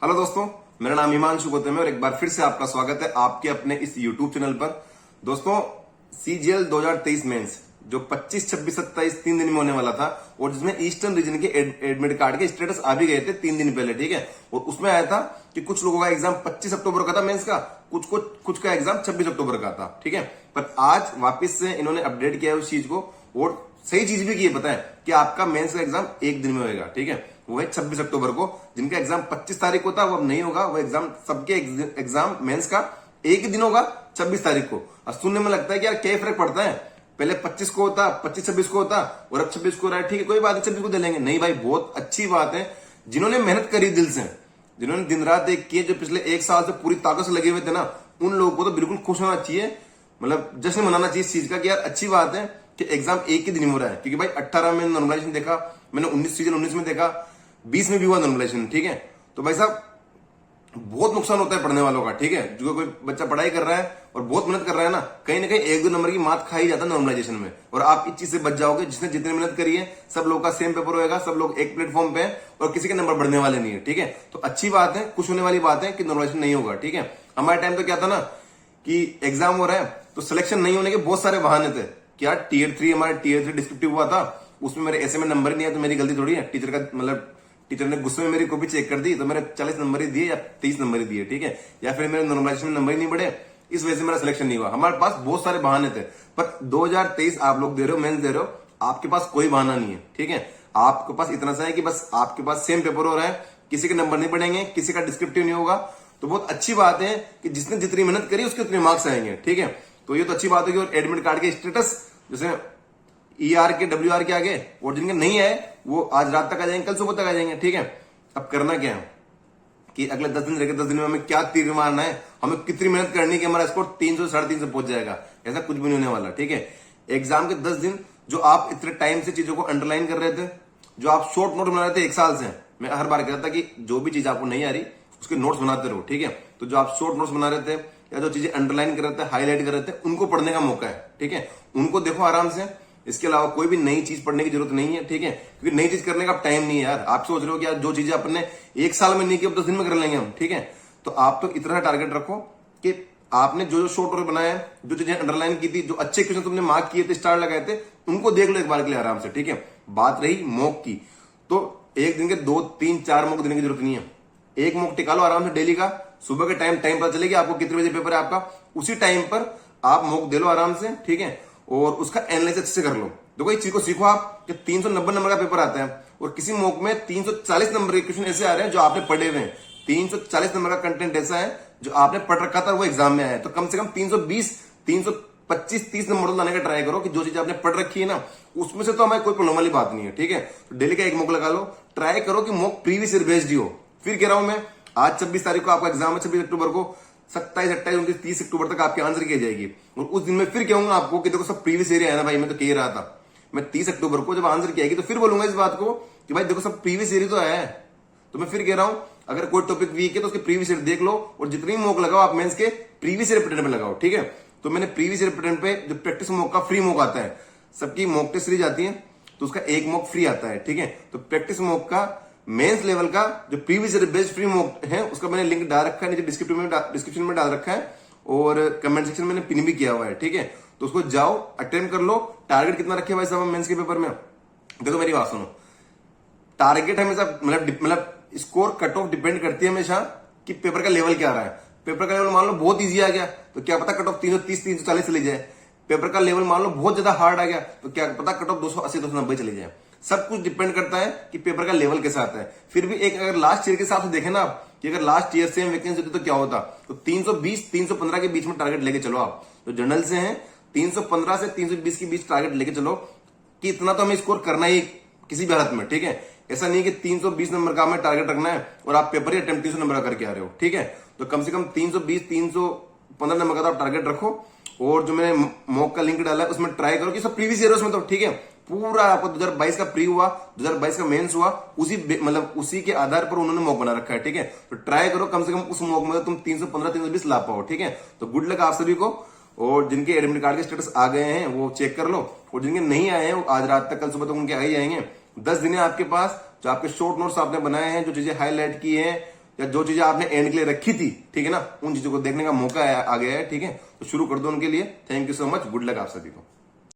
Hello दोस्तों, मेरा नाम हिमांशु गौतम है और एक बार फिर से आपका स्वागत है आपके अपने इस यूट्यूब चैनल पर। दोस्तों, सीजीएल 2023 मेंस जो 25, 26, 27 3 दिन में होने वाला था और जिसमें ईस्टर्न रीजन के एडमिट कार्ड के स्टेटस आ भी गए थे 3 दिन पहले, ठीक है। और उसमें आया था कि कुछ लोगों का एग्जाम 25 अक्टूबर का था मेंस का, कुछ का एग्जाम 26 अक्टूबर का था, ठीक है। पर आज वापिस से इन्होंने अपडेट किया है उस चीज को और सही चीज भी की है, पता है कि आपका मेंस का एग्जाम एक दिन में होगा, ठीक है। वो है 26 अक्टूबर को। जिनका एग्जाम 25 तारीख को था वो अब नहीं होगा, वो एग्जाम सबके एग्जाम मेंस का एक ही दिन होगा 26 तारीख को। अब सुनने में लगता है कि यार क्या फर्क पड़ता है, पहले 25 को होता, 25-26 को होता और अब 26 को हो रहा है, ठीक है कोई बात नहीं, 26 को दे लेंगे। नहीं भाई, बहुत अच्छी बात है। जिन्होंने मेहनत करी दिल से, जिन्होंने दिन रात एक किए, जो पिछले एक साल से पूरी ताकत से लगे हुए थे ना, उन लोगों को तो बिल्कुल खुश होना चाहिए, मतलब जश्न मनाना चाहिए इस चीज का कि यार अच्छी बात है कि एग्जाम एक ही दिन में हो रहा है। क्योंकि भाई 18 में नॉर्मलाइजेशन देखा मैंने, 19 सीजन 19 में देखा, 20 में भी हुआ नॉर्मलाइजेशन, ठीक है। तो भाई साहब बहुत नुकसान होता है पढ़ने वालों का, ठीक है। जो कोई बच्चा पढ़ाई कर रहा है और बहुत मेहनत कर रहा है ना कहीं 1-2 नंबर की मात खा ही जाता है नॉर्मलाइजेशन में, और आप इस चीज से बच जाओगे। जिसने जितनी मेहनत करी है सब लोगों का सेम पेपर होगा, सब लोग एक प्लेटफॉर्म पे है और किसी के नंबर बढ़ने वाले नहीं है, ठीक है। तो अच्छी बात है, खुश होने वाली बात है कि नॉर्मलाइजेशन नहीं होगा, ठीक है। हमारे टाइम तो क्या था ना कि एग्जाम हो रहा है तो सिलेक्शन नहीं होने के बहुत सारे बहाने थे कि यार टीयर 3 हमारा टीयर 3 डिस्क्रिप्टिव हुआ था, उसमें मेरे ऐसे में नंबर नहीं है तो मेरी गलती थोड़ी है। टीचर का मतलब टीचर ने गुस्से में मेरी कॉपी चेक कर दी तो मेरे 40 नंबर ही दिए या 23 नंबर ही दिए, ठीक है। या फिर मेरे नॉर्मलाइजेशन में नंबर ही नहीं बढ़े, इस वजह से मेरा सिलेक्शन नहीं हुआ। हमारे पास बहुत सारे बहाने थे, पर 2023 आप लोग दे रहे हो, मेंस दे रहे हो, आपके पास कोई बहाना नहीं है, ठीक है। आपके पास इतना सा है कि बस आपके पास सेम पेपर हो रहा है, किसी के नंबर नहीं बढ़ेंगे, किसी का डिस्क्रिप्टिव नहीं होगा। तो बहुत अच्छी बात है कि जिसने जितनी मेहनत करी उसके उतने मार्क्स आएंगे, ठीक है। तो ये तो अच्छी बात होगी। और एडमिट कार्ड के स्टेटस जैसे ER के WR के आगे और जिनके नहीं आए वो आज रात तक आ जाएंगे, कल सुबह तक आ जाएंगे, ठीक है। अब करना क्या है कि अगले 10 दिन रह 10 दिन में हमें क्या तीर मारना है, हमें कितनी मेहनत करनी है कि हमारा स्कोर 300 350 पहुंच जाएगा। ऐसा कुछ भी नहीं होने वाला, ठीक है। एग्जाम के 10 दिन जो आप इतने टाइम से चीजों को अंडरलाइन कर रहे थे, जो आप शॉर्ट नोट बना रहे थे 1 साल से, मैं हर बार कहता था कि जो भी चीज आपको नहीं आ रही उसके नोट्स बनाते रहो, ठीक है। तो जो आप शॉर्ट नोट्स बना रहे थे या जो चीजें अंडरलाइन कर रहे थे, हाईलाइट कर रहे थे, उनको पढ़ने का मौका है, ठीक है। उनको देखो आराम से, इसके अलावा कोई भी नई चीज पढ़ने की जरूरत नहीं है, ठीक है। क्योंकि नई चीज करने का टाइम नहीं है यार। आप सोच रहे हो कि यार जो चीजें अपने 1 साल में नहीं की अब 10 दिन में कर लेंगे हम, ठीक है। तो आप तो इतना टारगेट रखो कि आपने जो शॉर्ट नोट बनाया है, जो चीजें अंडरलाइन की थी, जो अच्छे क्वेश्चन तुमने मार्क किए थे, स्टार लगाए थे, उनको देख लो एक बार के लिए आराम से, ठीक है। बात रही मॉक की, तो एक दिन के 2, 3, 4 मॉक देने की जरूरत नहीं है। एक मॉक टिका लो आराम से डेली का, सुबह के टाइम पता चलेगी आपको कितने बजे पेपर है आपका, उसी टाइम पर आप मॉक दे लो आराम से, ठीक है। और उसका एनालिसिस अच्छे से कर लो। देखो इस चीज को सीखो आप कि 390 नंबर का पेपर आता है और किसी मॉक में 340 नंबर के क्वेश्चन ऐसे आ रहे हैं जो आपने पढ़े हुए हैं। 340 नंबर का कंटेंट ऐसा है जो आपने पढ़ रखा था, वो एग्जाम में आया है। तो कम से कम 320, 325, 30 नंबर लाने का ट्राई करो कि जो चीज आपने पढ़ रखी है ना उसमें से तो हमारी कोई प्रॉब्लम वाली बात नहीं है, ठीक है। तो डेली का एक मॉक लगा लो, ट्राई करो कि मॉक प्रीवियस ईयर बेस्ड हो। फिर कह रहा हूं मैं, आज 26 तारीख को आपका एग्जाम है, 26 अक्टूबर को, 27, 28, 29, 30 अक्टूबर तक आपके आंसर किए जाएगी। और उस दिन में फिर कहूंगा आपको कि देखो सब प्रीवियस ईयर है ना भाई, मैं तो कह रहा था। मैं 30 अक्टूबर को जब आंसर किया तो फिर बोलूंगा इस बात को कि भाई देखो सब प्रीवियस ईयर तो है। तो मैं फिर कह रहा हूं, अगर कोई टॉपिक वीक है तो उसके प्रीवियस ईयर देख लो और जितनी मॉक लगाओ आप मेंस के प्रीवियस ईयर पैटर्न पे लगाओ, ठीक है। तो मैंने प्रीवियस ईयर पैटर्न पे जो प्रैक्टिस मॉक का फ्री मॉक आता है, सबकी मॉक टेस्ट सीरीज आती है तो उसका एक मॉक फ्री आता है, ठीक है। तो प्रैक्टिस मॉक का मेंस लेवल का जो previous year based free mock है उसका मैंने लिंक डाल रखा है नीचे डिस्क्रिप्शन में डाल रखा है और कमेंट सेक्शन में पिन भी किया हुआ है, ठीक है। तो उसको जाओ अटेम्प्ट कर लो। टारगेट कितना रखे भाई साहब मेंस के पेपर में? देखो मेरी बात सुनो, टारगेट हमेशा मतलब स्कोर कट ऑफ डिपेंड करती है हमेशा कि पेपर का लेवल क्या आ रहा है। पेपर का लेवल मान लो बहुत इजी आ गया तो क्या पता कट ऑफ 330, 340 चली जाए। पेपर का लेवल मान लो बहुत ज्यादा हार्ड आ गया तो क्या पता कट ऑफ 280, 290 चली जाए। सब कुछ डिपेंड करता है कि पेपर का लेवल कैसा आता है। फिर भी एक अगर लास्ट ईयर के हिसाब से देखें ना आप कि अगर लास्ट ईयर सेम वैकेंसी होती तो क्या होता, तो 320, 315 के बीच में टारगेट लेके चलो आप। तो जनरल से हैं 315 से 320 के बीच टारगेट लेके चलो कि इतना तो हमें स्कोर करना ही किसी भी हालत में, ठीक है। ऐसा नहीं कि 320 नंबर का हमें टारगेट रखना है और आप पेपर ही अटेम्प्ट 300 नंबर का करके आ रहे हो, ठीक है। तो कम से कम 320, 315 नंबर का तो आप टारगेट रखो। और जो मैंने मॉक का लिंक डाला है उसमें ट्राई करो कि सब प्रीवियस ईयर उसमें तो, ठीक है। पूरा आपको 2022 का प्री हुआ, 2022 का मेंस हुआ, उसी के आधार पर उन्होंने मॉक बना रखा है, ठीक है। तो ट्राई करो कम से कम उस मॉक में तुम 315, 320 ला पाओ, ठीक है। तो गुड लक आप सभी को। और जिनके एडमिट कार्ड के स्टेटस आ गए हैं वो चेक कर लो और जिनके नहीं आए हैं वो आज रात तक, कल सुबह तक उनके आ ही जाएंगे। 10 दिन है आपके पास, जो आपके शॉर्ट नोट्स आपने बनाए हैं, जो चीजें हाईलाइट की हैं, या जो चीजें आपने एंड के लिए रखी थी, ठीक है ना, उन चीजों को देखने का मौका आ गया है, ठीक है। तो शुरू कर दो उनके लिए। Thank you so much, good luck आप सभी को।